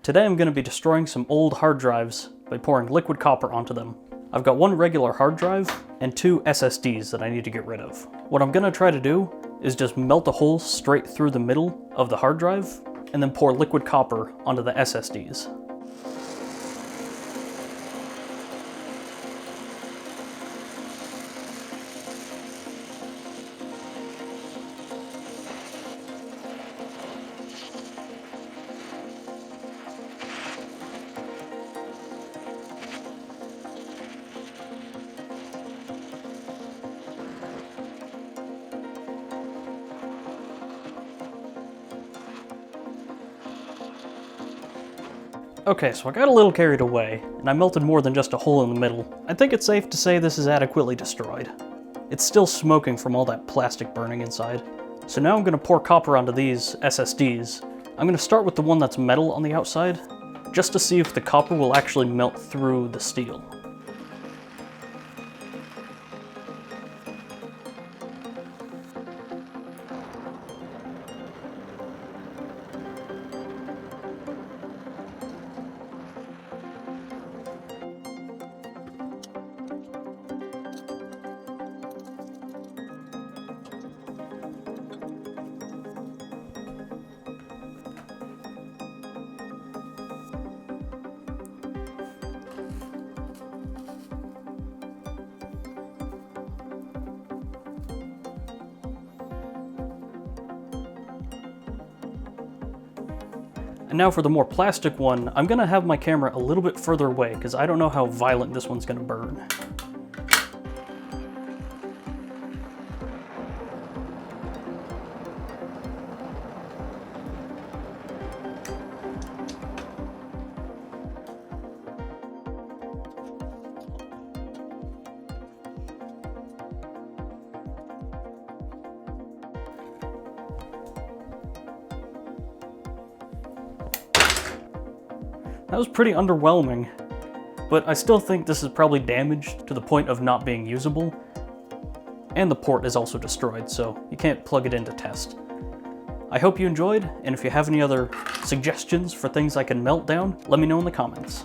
Today I'm going to be destroying some old hard drives by pouring liquid copper onto them. I've got one regular hard drive and two SSDs that I need to get rid of. What I'm going to try to do is just melt a hole straight through the middle of the hard drive and then pour liquid copper onto the SSDs. Okay, so I got a little carried away, and I melted more than just a hole in the middle. I think it's safe to say this is adequately destroyed. It's still smoking from all that plastic burning inside. So now I'm going to pour copper onto these SSDs. I'm going to start with the one that's metal on the outside, just to see if the copper will actually melt through the steel. And now for the more plastic one, I'm gonna have my camera a little bit further away because I don't know how violent this one's gonna burn. That was pretty underwhelming, but I still think this is probably damaged to the point of not being usable, and the port is also destroyed, so you can't plug it in to test. I hope you enjoyed, and if you have any other suggestions for things I can melt down, let me know in the comments.